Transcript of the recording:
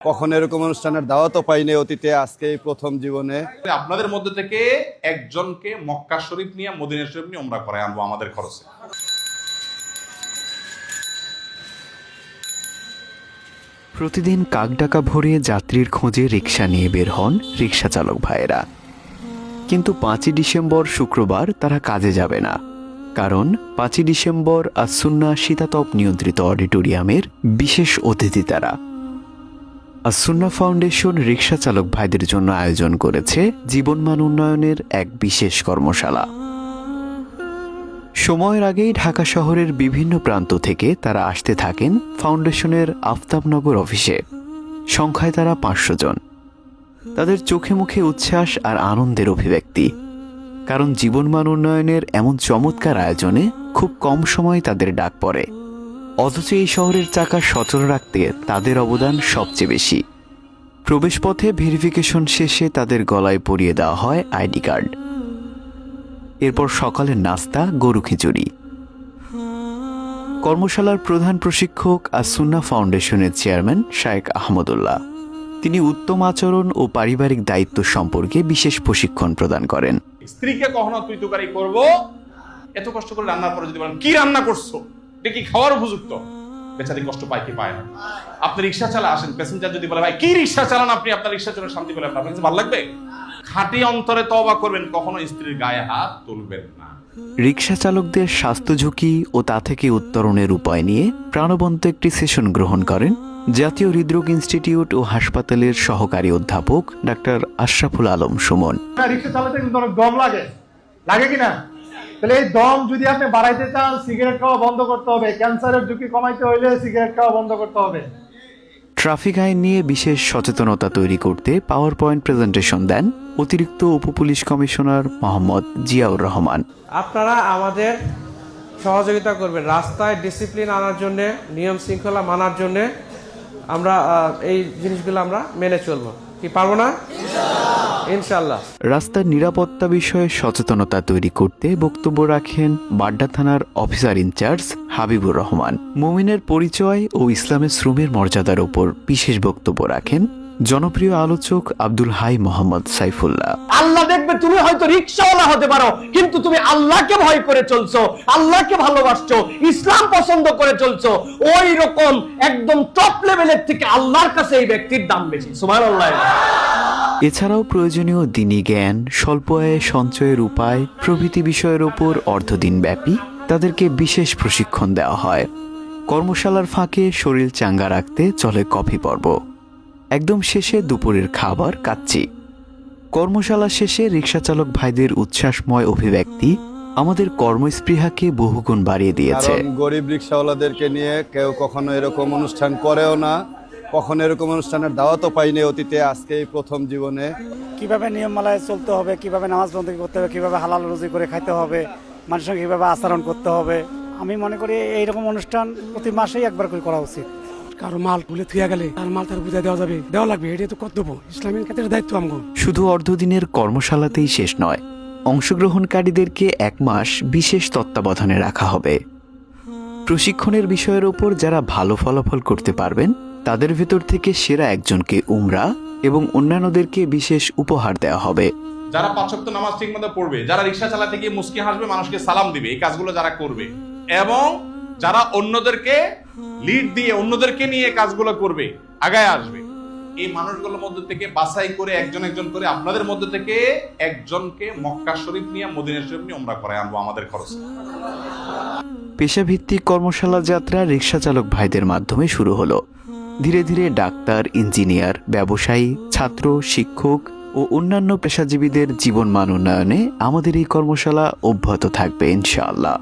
কখনো এরকম অনুষ্ঠানের দাওয়াতও পাইনি অতীতে, আজকে এই প্রথম জীবনে। আপনাদের মধ্যে থেকে একজনকে মক্কা শরীফ নিয়ে মদিনা শরীফ নিয়ে উমরা করায় আনবো আমাদের খরচে। প্রতিদিন কাকডাকা ভরে যাত্রীর খোঁজে রিকশা নিয়ে বের হন রিকশা চালক ভাইয়েরা। কিন্তু 5ই ডিসেম্বর শুক্রবার তারা কাজে যাবে না, কারণ 5ই ডিসেম্বর আসুন্না শীতাতপ নিয়ন্ত্রিত অডিটোরিয়ামের বিশেষ অতিথি তারা। আসুন্না ফাউন্ডেশন রিকশা চালক ভাইদের জন্য আয়োজন করেছে জীবনমান উন্নয়নের এক বিশেষ কর্মশালা। সময়ের আগেই ঢাকা শহরের বিভিন্ন প্রান্ত থেকে তারা আসতে থাকেন ফাউন্ডেশনের আফতাবনগর অফিসে। সংখ্যায় তারা 500 জন। তাদের চোখে মুখে উচ্ছ্বাস আর আনন্দের অভিব্যক্তি, কারণ জীবনমান উন্নয়নের এমন চমৎকার আয়োজনে খুব কম সময়ে তাদের ডাক পড়ে। অথচ এই শহরের চাকা সচল রাখতে তাদের অবদান সবচেয়ে বেশি। প্রবেশপথে ভেরিফিকেশন শেষে তাদের গলায় পরিয়ে দেওয়া হয় আইডি কার্ড। এরপর সকালের নাস্তা গরু খিচুড়ি। কর্মশালার প্রধান প্রশিক্ষক আসুন্না ফাউন্ডেশনের চেয়ারম্যান শায়েখ আহমদুল্লাহ। তিনি উত্তম আচরণ ও পারিবারিক দায়িত্ব সম্পর্কে বিশেষ প্রশিক্ষণ প্রদান করেন। স্ত্রীকে কখনো তুই তুকারি করবো, এত কষ্ট করে রান্নার পরে যদি বলেন কি রান্না করছো, এটা কি খাওয়ার উপযুক্ত, বেচারি কষ্ট পায় কি পায় না। আপনি রিক্সা চালা আসেন, প্যাসেঞ্জার যদি বলে ভাই কি রিক্সা চালান আপনি, আপনার রিক্সা চালান শান্তি পেলেন, আপনার কাছে ভালো লাগবে? খাঁটি অন্তরে তওবা করবেন, কখনো স্ত্রীর গায়ে হাত তুলবেন না। রিকশা চালকদের স্বাস্থ্য ঝুঁকি ও তা থেকে উত্তরণের উপায় নিয়ে প্রাণবন্ত একটি সেশন গ্রহণ করেন জাতীয় হৃদরোগ ইনস্টিটিউট ও হাসপাতালের সহকারী অধ্যাপক ডাক্তার আশরাফুল আলম সুমন। রিক্সা চালাতে কিন্তু অনেক দম লাগে, লাগে কিনা? তাহলে এই দম যদি আপনি বাড়াইতে চান, সিগারেট খাওয়া বন্ধ করতে হবে। ক্যান্সারের ঝুঁকি কমাইতে হইলে সিগারেট খাওয়া বন্ধ করতে হবে। ট্রাফিক আইন নিয়ে বিশেষ সচেতনতা তৈরি করতে পাওয়ার পয়েন্ট প্রেজেন্টেশন দেন অতিরিক্ত উপপুলিশ কমিশনার মোহাম্মদ জিয়াউর রহমান। আপনারা আমাদের সহযোগিতা করবেন রাস্তায় ডিসিপ্লিন আনার জন্য, নিয়ম শৃঙ্খলা মানার জন্য। আমরা এই জিনিসগুলো আমরা মেনে চলবো, কি পারবো না? ইনশাআল্লাহ। রাস্তার নিরাপত্তা বিষয়ে সচেতনতা তৈরি করতে বক্তব্য রাখেন বাড্ডা থানার অফিসার ইনচার্জ হাবিবুর রহমান। মুমিনের পরিচয় ও ইসলামের শ্রমের মর্যাদার ওপর বিশেষ বক্তব্য রাখেন জনপ্রিয় আলোচক আব্দুল হাই মোহাম্মদ সাইফুল্লাহ। আল্লাহ দেখবে তুমি হয়তো রিকশাওয়ালা হতে পারো, কিন্তু তুমি আল্লাহকে ভয় করে চলছো, আল্লাহকে ভালোবাসছো, ইসলাম পছন্দ করে চলছো। ওই রকম একদম টপ লেভেলের থেকে আল্লাহর কাছে এই ব্যক্তির দাম বেশি। সুবহানাল্লাহ। এছাড়াও প্রয়োজনীয় দ্বীনি জ্ঞান, স্বল্প আয়ে সঞ্চয়ের উপায় প্রভৃতি বিষয়ের ওপর অর্ধদিনব্যাপী তাদেরকে বিশেষ প্রশিক্ষণ দেওয়া হয়। কর্মশালার ফাঁকে শরীর চাঙ্গা রাখতে চলে কফি পর্ব। একদম শেষে দুপুরের খাবার কাচ্চি। কর্মশালা শেষে রিকশা চালক ভাইদের উচ্ছ্বাসময় অভিব্যক্তি আমাদের কর্মস্পৃহাকে বহুগুণ বাড়িয়ে দিয়েছে। কারণ গরিব রিক্সাওয়ালাদেরকে নিয়ে কেউ কখনো এরকম অনুষ্ঠান করেও না, কখনো এরকম অনুষ্ঠানের দাওয়াতও পাইনি অতীতে, আজকে এই প্রথম জীবনে। কিভাবে নিয়মমালায় চলতে হবে, কিভাবে নামাজ বন্দী করতে হবে, কিভাবে হালাল রুজি করে খাইতে হবে, মানুষের সঙ্গে কিভাবে আচরণ করতে হবে, আমি মনে করি এইরকম অনুষ্ঠান প্রতি মাসেই একবার করে করা উচিত। কারো মাল ভুলে থুয়া গেলে তার মাল তার বুঝাই দেওয়া যাবে, দেওয়া লাগবে, এটা তো কর্তব্য, ইসলামের ক্ষেত্রে দায়িত্ব আমগো। শুধু অর্ধদিনের কর্মশালাতেই শেষ নয়, অংশগ্রহণকারীদেরকে 1 মাস বিশেষ তত্ত্বাবধানে রাখা হবে। প্রশিক্ষণের বিষয়ের ওপর যারা ভালো ফলাফল করতে পারবেন তাদের ভেতর থেকে সেরা একজনকে উমরা এবং অন্যান্যদেরকে বিশেষ উপহার দেওয়া হবে। যারা 5 ওয়াক্ত নামাজ ঠিক মতো পড়বে, যারা রিক্সা চালাতে গিয়ে মুস্কি হাসবে, মানুষকে সালাম দিবে, এই কাজগুলো যারা করবে, এবং যারা অন্যদেরকে লিড দিয়ে অন্যদেরকে নিয়ে কাজগুলো করবে, আগায় আসবে, এই মানুষগুলোর মধ্যে থেকে বাছাই করে একজন একজন করে আপনাদের মধ্যে থেকে একজনকে মক্কা শরীফ নিয়ে মদিনা শরীফ নিয়ে উমরা করায় আনবো আমাদের খরচে। পেশাভিত্তিক কর্মশালা যাত্রা রিকশা চালক ভাইদের মাধ্যমে শুরু হলো। ধীরে ধীরে ডাক্তার, ইঞ্জিনিয়ার, ব্যবসায়ী, ছাত্র, শিক্ষক ও অন্যান্য পেশাজীবীদের জীবনমান উন্নয়নে আমাদের এই কর্মশালা অব্যাহত থাকবে ইনশাআল্লাহ।